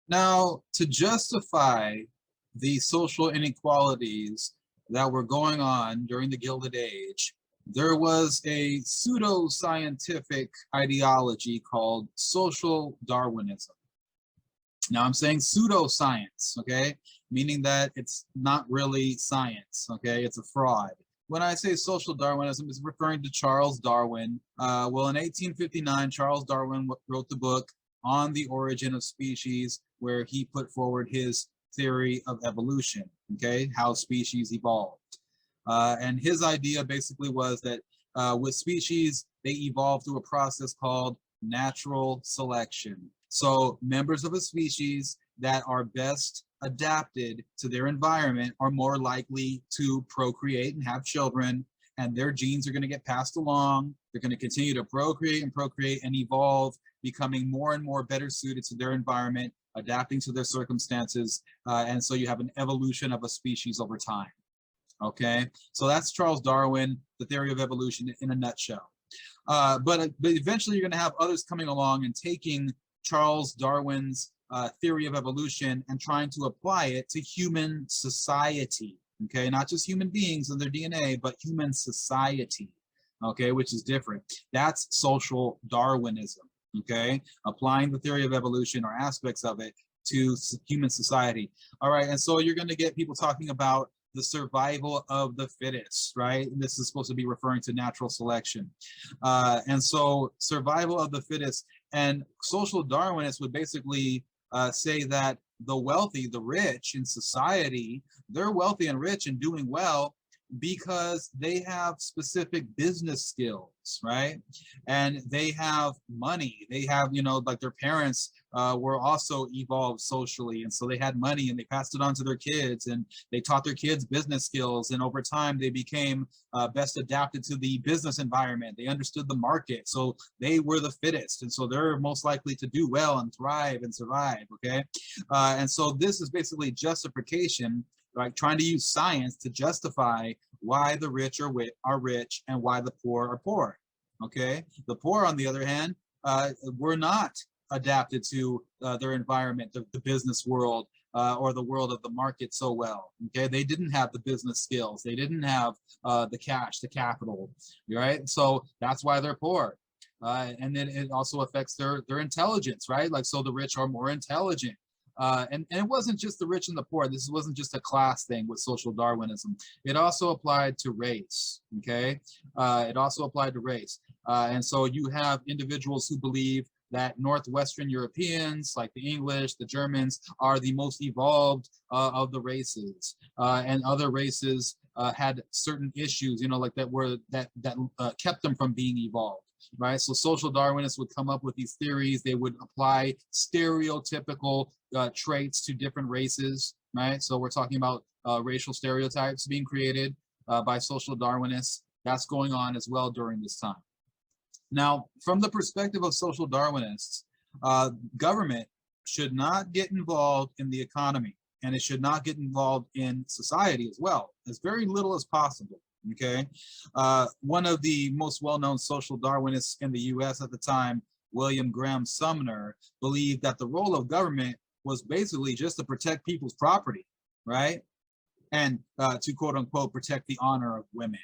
Now, to justify the social inequalities that were going on during the Gilded Age, there was a pseudo-scientific ideology called social Darwinism. Now, I'm saying pseudoscience, okay? Meaning that it's not really science, okay? It's a fraud. When I say social Darwinism, it's referring to Charles Darwin. Well, in 1859, Charles Darwin wrote the book On the Origin of Species, where he put forward his theory of evolution, okay? How species evolved. And his idea basically was that with species, they evolve through a process called natural selection. So members of a species that are best adapted to their environment are more likely to procreate and have children, and their genes are going to get passed along. They're going to continue to procreate and evolve, becoming more and more better suited to their environment, adapting to their circumstances. And so you have an evolution of a species over time. Okay, so that's Charles Darwin, the theory of evolution in a nutshell. But eventually you're going to have others coming along and taking Charles Darwin's theory of evolution and trying to apply it to human society. Okay, not just human beings and their DNA, but human society. Okay, which is different. That's social Darwinism. Okay, applying the theory of evolution or aspects of it to human society. All right, and so you're going to get people talking about the survival of the fittest, right? And this is supposed to be referring to natural selection. And so survival of the fittest, and social Darwinists would basically say that the wealthy, the rich in society, they're wealthy and rich and doing well because they have specific business skills, right? And they have money. They have, you know, like their parents were also evolved socially. And so they had money and they passed it on to their kids and they taught their kids business skills. And over time, they became best adapted to the business environment. They understood the market. So they were the fittest. And so they're most likely to do well and thrive and survive, okay? And so this is basically justification, like trying to use science to justify why the rich are rich and why the poor are poor. Okay, the poor, on the other hand, were not adapted to their environment, the business world, or the world of the market so well. Okay, they didn't have the business skills, they didn't have the cash, the capital, right? So that's why they're poor. And then it also affects their intelligence, right? Like, so the rich are more intelligent. And it wasn't just the rich and the poor. This wasn't just a class thing with social Darwinism. It also applied to race, okay? It also applied to race. And so you have individuals who believe that Northwestern Europeans, like the English, the Germans, are the most evolved of the races. And other races had certain issues, you know, like that kept them from being evolved. Right, so social Darwinists would come up with these theories. They would apply stereotypical traits to different races, right? So we're talking about racial stereotypes being created by social Darwinists. That's going on as well during this time. Now, from the perspective of social Darwinists, government should not get involved in the economy, and it should not get involved in society as well, as very little as possible. Okay, one of the most well-known social Darwinists in the U.S. at the time, William Graham Sumner, believed that the role of government was basically just to protect people's property, right? And to quote unquote protect the honor of women.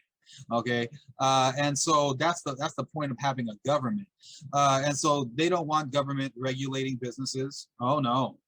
Okay, and so that's the point of having a government. And so they don't want government regulating businesses. Oh no,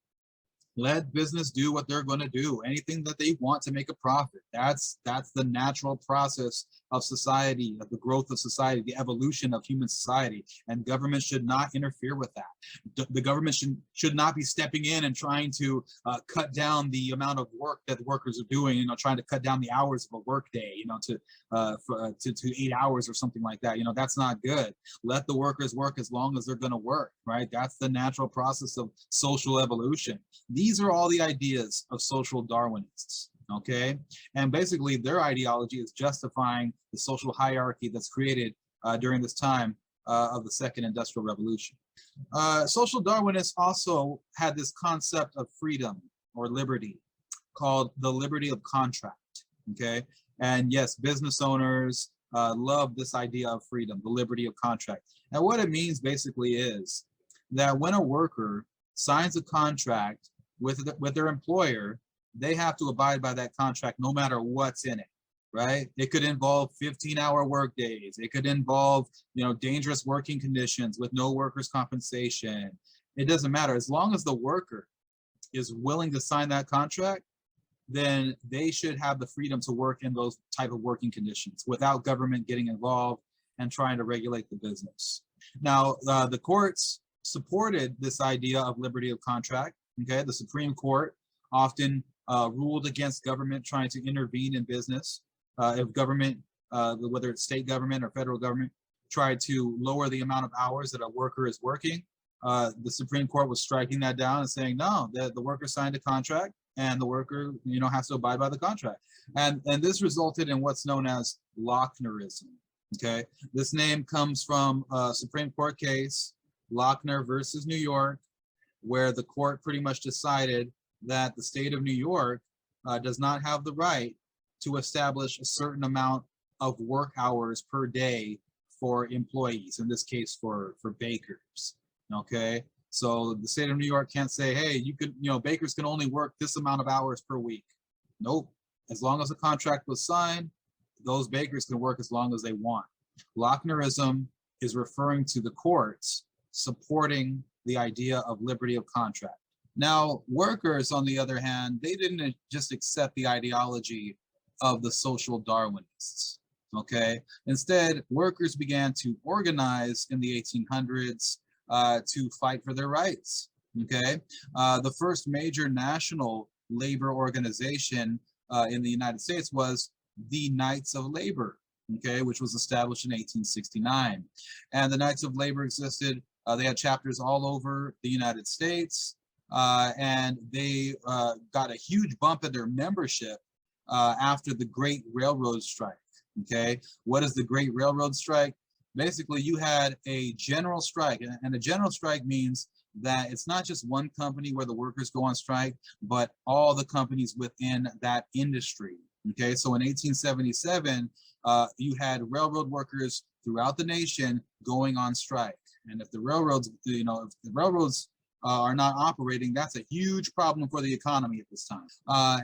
let business do what they're going to do, anything that they want to make a profit. That's the natural process of society, of the growth of society, the evolution of human society, and government should not interfere with that. The government should not be stepping in and trying to cut down the amount of work that the workers are doing, you know, trying to cut down the hours of a work day, you know, to 8 hours or something like that. You know, that's not good. Let the workers work as long as they're going to work, right? That's the natural process of social evolution. These are all the ideas of social Darwinists, okay? And basically their ideology is justifying the social hierarchy that's created during this time of the Second Industrial Revolution. Social Darwinists also had this concept of freedom or liberty called the liberty of contract, okay? And yes, business owners love this idea of freedom, the liberty of contract. And what it means basically is that when a worker signs a contract with their employer, they have to abide by that contract no matter what's in it, right? It could involve 15-hour work days. It could involve, dangerous working conditions with no workers' compensation. It doesn't matter. As long as the worker is willing to sign that contract, then they should have the freedom to work in those type of working conditions without government getting involved and trying to regulate the business. Now, the courts supported this idea of liberty of contract. Okay, the Supreme Court often ruled against government trying to intervene in business. If government, whether it's state government or federal government, tried to lower the amount of hours that a worker is working, the Supreme Court was striking that down and saying, no, the worker signed a contract and the worker, has to abide by the contract. And this resulted in what's known as Lochnerism. Okay, this name comes from a Supreme Court case, Lochner versus New York, where the court pretty much decided that the state of New York does not have the right to establish a certain amount of work hours per day for employees, in this case for bakers. Okay, so the state of New York can't say, hey, you could, bakers can only work this amount of hours per week. Nope. As long as the contract was signed, those bakers can work as long as they want. Lochnerism is referring to the courts supporting the idea of liberty of contract. Now, workers, on the other hand, they didn't just accept the ideology of the social Darwinists. Okay, instead, workers began to organize in the 1800s to fight for their rights. Okay, the first major national labor organization in the United States was the Knights of Labor, okay, which was established in 1869. And the Knights of Labor existed, they had chapters all over the United States, and they got a huge bump in their membership after the Great Railroad Strike. Okay, what is the Great Railroad Strike? Basically, you had a general strike, and a general strike means that it's not just one company where the workers go on strike, but all the companies within that industry. Okay, so in 1877, you had railroad workers throughout the nation going on strike. And if the railroads, are not operating, that's a huge problem for the economy at this time.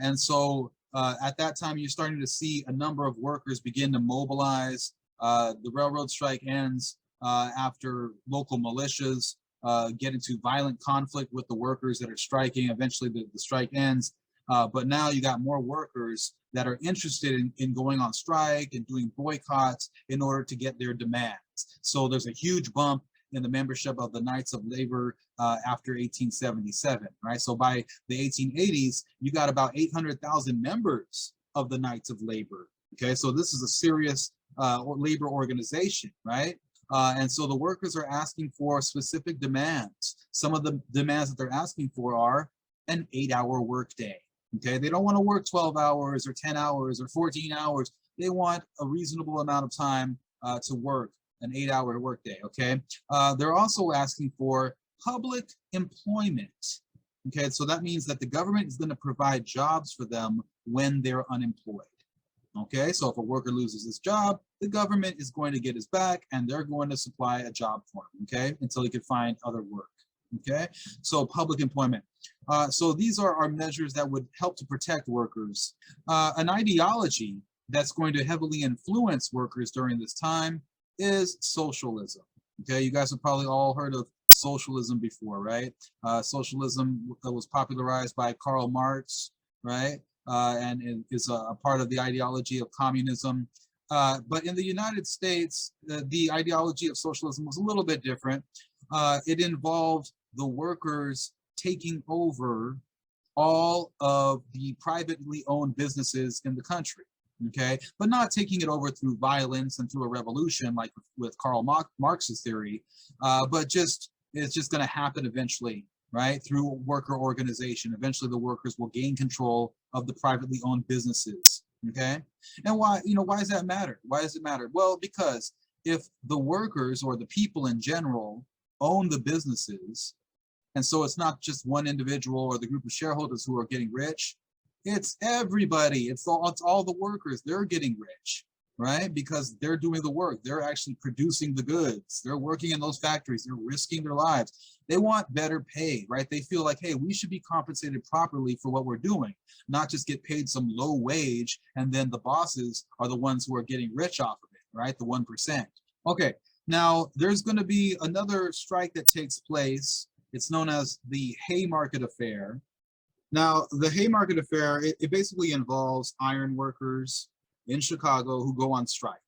And so at that time, you're starting to see a number of workers begin to mobilize. The railroad strike ends after local militias get into violent conflict with the workers that are striking. Eventually, the strike ends. But now you got more workers that are interested in going on strike and doing boycotts in order to get their demands. So there's a huge bump in the membership of the Knights of Labor after 1877, right? So by the 1880s, you got about 800,000 members of the Knights of Labor. Okay, so this is a serious labor organization, right? And so the workers are asking for specific demands. Some of the demands that they're asking for are an 8-hour workday. Okay, they don't want to work 12 hours or 10 hours or 14 hours. They want a reasonable amount of time to work an 8-hour workday. Okay, they're also asking for public employment. Okay, so that means that the government is going to provide jobs for them when they're unemployed. Okay, so if a worker loses his job, the government is going to get his back and they're going to supply a job for him, okay, until he can find other work. Okay, so public employment. So these are our measures that would help to protect workers. An ideology that's going to heavily influence workers during this time is socialism. Okay, you guys have probably all heard of socialism before, right? Socialism was popularized by Karl Marx, right? And is a part of the ideology of communism. But in the United States, the ideology of socialism was a little bit different. It involved the workers taking over all of the privately owned businesses in the country, okay? But not taking it over through violence and through a revolution like with Karl Marx's theory, but it's just gonna happen eventually, right? Through worker organization. Eventually the workers will gain control of the privately owned businesses, okay? And why does that matter? Why does it matter? Well, because if the workers or the people in general own the businesses, and so it's not just one individual or the group of shareholders who are getting rich, it's everybody, it's all the workers, they're getting rich. right? Because they're doing the work. They're actually producing the goods. They're working in those factories. They're risking their lives. They want better pay, right? They feel like, hey, we should be compensated properly for what we're doing, not just get paid some low wage, and then the bosses are the ones who are getting rich off of it, right? The 1%. Okay, now there's going to be another strike that takes place. It's known as the Haymarket Affair. Now, the Haymarket Affair, it basically involves iron workers in Chicago who go on strike.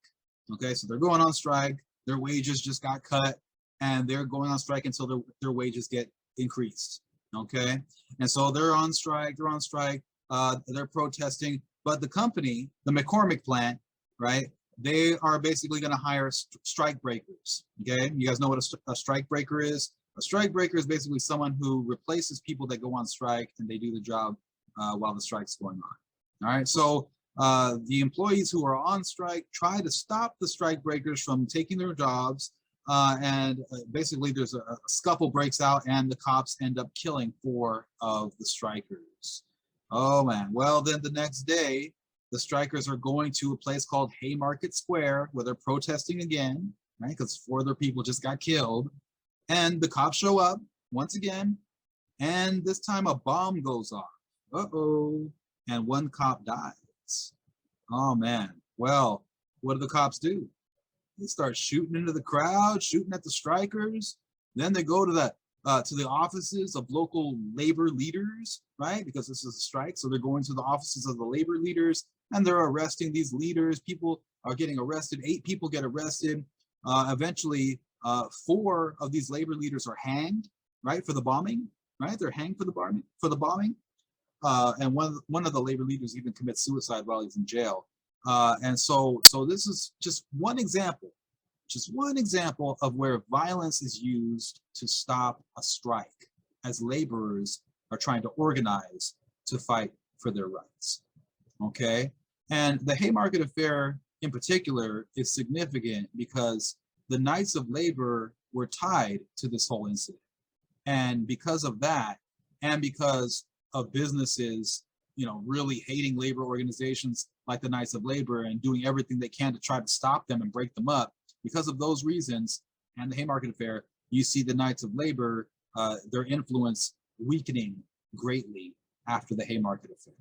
Okay, so they're going on strike, their wages just got cut, and they're going on strike until their wages get increased. Okay, and so they're on strike, they're protesting, but the company, the McCormick plant, right, they are basically going to hire strike breakers. Okay, you guys know what a strike breaker is? A strike breaker is basically someone who replaces people that go on strike and they do the job while the strike's going on. All right, so the employees who are on strike try to stop the strike breakers from taking their jobs, and basically there's a scuffle breaks out and the cops end up killing 4 of the strikers. Oh man, well then the next day, the strikers are going to a place called Haymarket Square where they're protesting again, right, because 4 other people just got killed. And the cops show up once again, and this time a bomb goes off. Uh-oh. And 1 cop dies. Oh man. Well, what do the cops do? They start shooting into the crowd, shooting at the strikers. Then they go to the offices of local labor leaders, right? Because this is a strike, so they're going to the offices of the labor leaders, and they're arresting these leaders. People are getting arrested. 8 people get arrested. Eventually, 4 of these labor leaders are hanged, right, for the bombing, right? They're hanged for the bombing. And one of the labor leaders even commits suicide while he's in jail. And so this is just one example of where violence is used to stop a strike as laborers are trying to organize to fight for their rights. Okay, and the Haymarket Affair in particular is significant because the Knights of Labor were tied to this whole incident. And because of that, and because of businesses, really hating labor organizations like the Knights of Labor and doing everything they can to try to stop them and break them up, because of those reasons and the Haymarket Affair, you see the Knights of Labor, their influence weakening greatly after the Haymarket Affair.